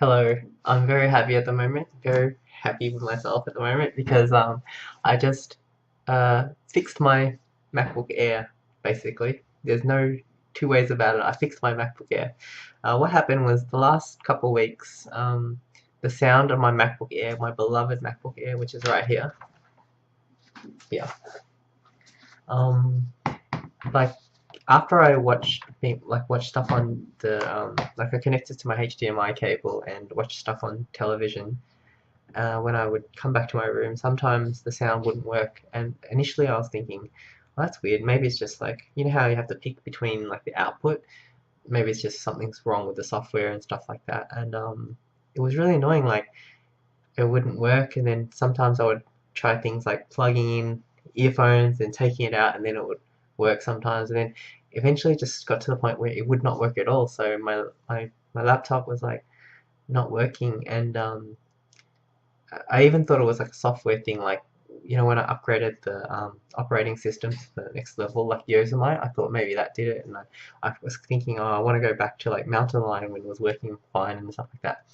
Hello, I'm very happy at the moment, very happy with myself at the moment because I just fixed my MacBook Air basically. There's no two ways about it. I fixed my MacBook Air. What happened was the last couple of weeks, the sound of my MacBook Air, my beloved MacBook Air, which is right here, yeah, um, like after I watch stuff on the like I connected to my HDMI cable and watch stuff on television. When I would come back to my room, sometimes the sound wouldn't work. And initially I was thinking, well, that's weird. Maybe it's just like, you know how you have to pick between like the output? Maybe it's just something's wrong with the software and stuff like that. And it was really annoying. Like it wouldn't work. And then sometimes I would try things like plugging in earphones and taking it out, and then it would work sometimes. And then eventually it just got to the point where it would not work at all. So my laptop was like not working, and I even thought it was like a software thing, like when I upgraded the operating system to the next level, like Yosemite, I thought maybe that did it, and I was thinking, oh, I want to go back to like Mountain Lion when it was working fine and stuff like that.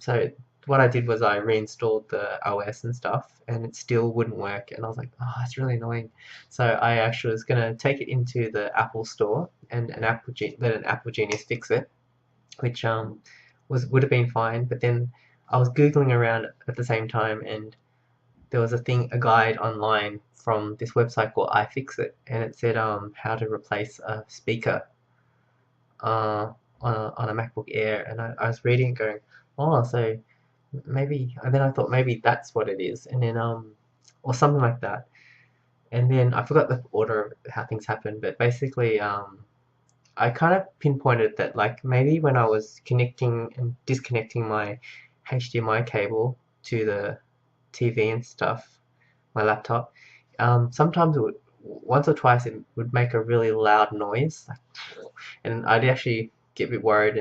So what I did was I reinstalled the OS and stuff, and it still wouldn't work, and I was like, oh, it's really annoying. So I actually was gonna take it into the Apple Store and let an Apple genius fix it, which would have been fine. But then I was googling around at the same time, and there was a guide online from this website called Ifixit, and it said how to replace a speaker on a MacBook Air, and I was reading it going, oh, so maybe, and then I thought maybe that's what it is, and then or something like that, and then I forgot the order of how things happened, but basically I kind of pinpointed that like maybe when I was connecting and disconnecting my HDMI cable to the TV and stuff, my laptop, sometimes it would, once or twice it would make a really loud noise, like, and I'd actually get a bit worried,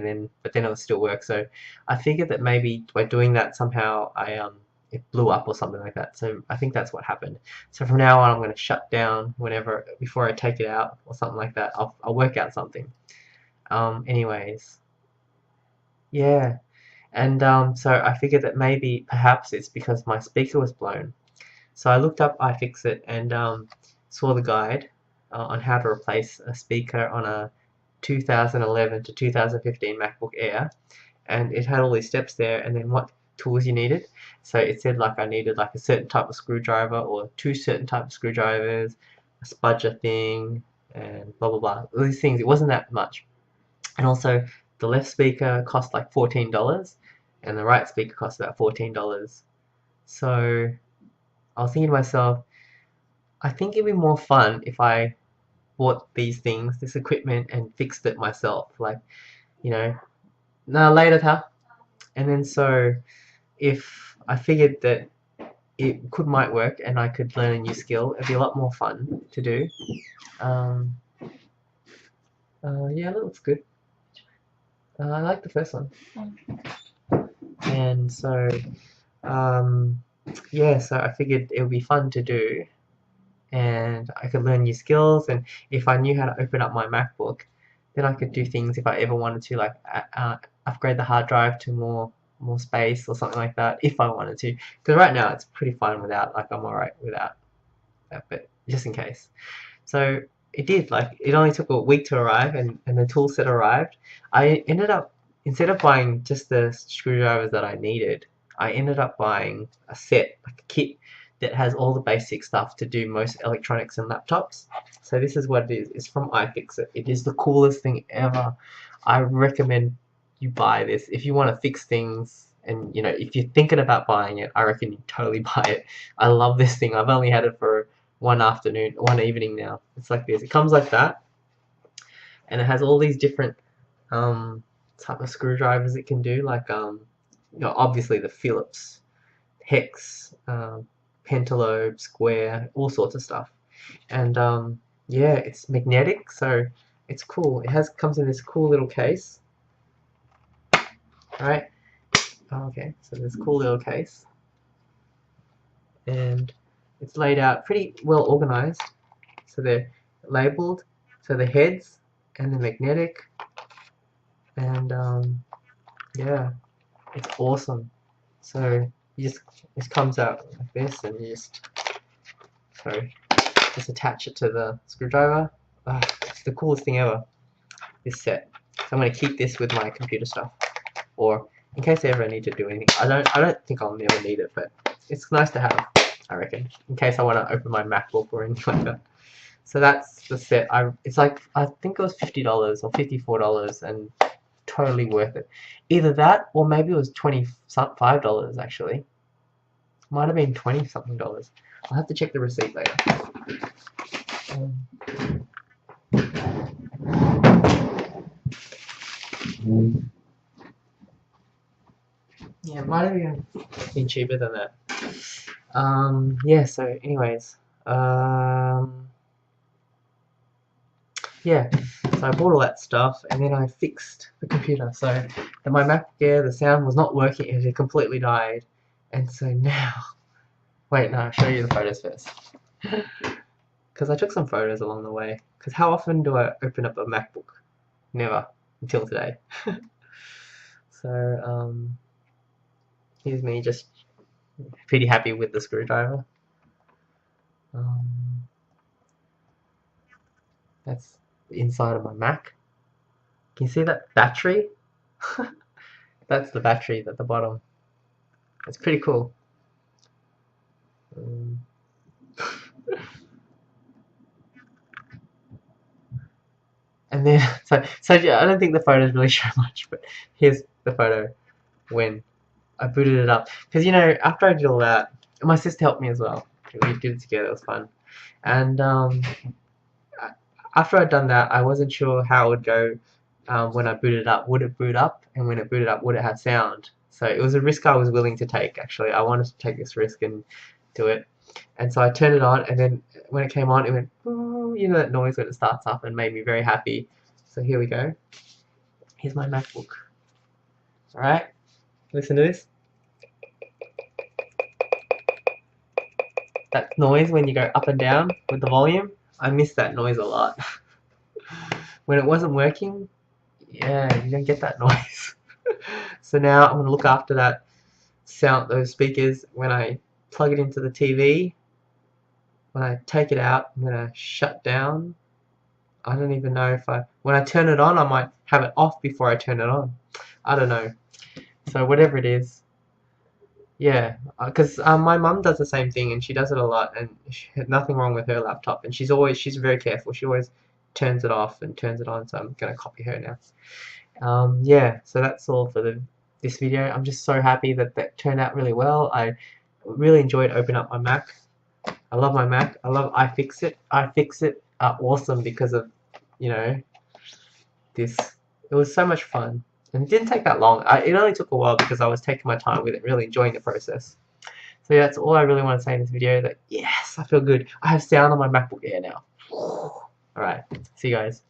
but then it would still work. So I figured that maybe by doing that somehow it blew up or something like that. So I think that's what happened. So from now on, I'm going to shut down whenever before I take it out or something like that. I'll work out something. Anyways, yeah. And so I figured that maybe perhaps it's because my speaker was blown. So I looked up iFixit and saw the guide on how to replace a speaker on a 2011 to 2015 MacBook Air, and it had all these steps there, and then what tools you needed. So it said like I needed like a certain type of screwdriver or two certain type of screwdrivers, a spudger thing, and blah blah blah. All these things. It wasn't that much, and also the left speaker cost like $14, and the right speaker cost about $14. So I was thinking to myself, I think it'd be more fun if I bought these things, this equipment, and fixed it myself. Like, you know, no, later, huh? And then so if I figured that might work and I could learn a new skill, it'd be a lot more fun to do. Um, yeah, that looks good. I like the first one. And so, um, yeah, so I figured it would be fun to do, and I could learn new skills. And if I knew how to open up my MacBook, then I could do things if I ever wanted to, like upgrade the hard drive to more space or something like that, if I wanted to. Because right now it's pretty fine without, like I'm alright without that, but just in case. So it did, like it only took a week to arrive, and the tool set arrived. I ended up, instead of buying just the screwdrivers that I needed, I ended up buying a set, like a kit that has all the basic stuff to do most electronics and laptops. So this is what it is. It's from iFixit. It is the coolest thing ever. I recommend you buy this if you want to fix things, and if you're thinking about buying it, I reckon you totally buy it. I love this thing. I've only had it for one evening now. It's like this. It comes like that, and it has all these different type of screwdrivers it can do, like obviously the Phillips, hex, pentalobe, square, all sorts of stuff. And yeah, it's magnetic, so it's cool. It comes in this cool little case. Alright. Okay, so this cool little case. And it's laid out pretty well organized. So they're labeled. So the heads and the magnetic. And yeah. It's awesome. So you just, this comes out like this, and you just, sorry, just attach it to the screwdriver. It's the coolest thing ever, this set. So I'm going to keep this with my computer stuff, or in case I ever need to do anything. I don't think I'll never need it, but it's nice to have, I reckon, in case I want to open my MacBook or anything like that. So that's the set. It's like, I think it was $50 or $54, and totally worth it. Either that, or maybe it was $25 actually. Might have been 20 something dollars. I'll have to check the receipt later. Yeah, it might have been cheaper than that. Yeah, so anyways, yeah, so I bought all that stuff, and then I fixed the computer. So my MacBook Air, the sound was not working, it had completely died. And so now, wait, no, I'll show you the photos first. Because I took some photos along the way. Because how often do I open up a MacBook? Never, until today. So, here's me just pretty happy with the screwdriver. That's the inside of my Mac. Can you see that battery? That's the battery at the bottom. It's pretty cool. And then, so yeah, I don't think the photos really show much, but here's the photo when I booted it up. Because, you know, after I did all that, my sister helped me as well. We did it together, it was fun. And after I'd done that, I wasn't sure how it would go when I booted it up. Would it boot up? And when it booted up, would it have sound? So it was a risk I was willing to take, actually. I wanted to take this risk and do it. And so I turned it on, and then when it came on, it went, ooh, you know that noise when it starts up, and made me very happy. So here we go. Here's my MacBook. Alright, listen to this. That noise when you go up and down with the volume, I miss that noise a lot. When it wasn't working, yeah, you don't get that noise. So now I'm going to look after that sound, those speakers, when I plug it into the TV. When I take it out, I'm going to shut down. I don't even know if when I turn it on, I might have it off before I turn it on. I don't know. So whatever it is, yeah, because my mum does the same thing, and she does it a lot, and she had nothing wrong with her laptop, and she's very careful. She always turns it off and turns it on, so I'm going to copy her now. Yeah, so that's all for this video. I'm just so happy that that turned out really well. I really enjoyed opening up my Mac. I love my Mac. I love Ifixit. Ifixit are awesome because of, you know, this. It was so much fun. And it didn't take that long. It only took a while because I was taking my time with it, really enjoying the process. So yeah, that's all I really want to say in this video. That yes, I feel good. I have sound on my MacBook Air now. Alright, see you guys.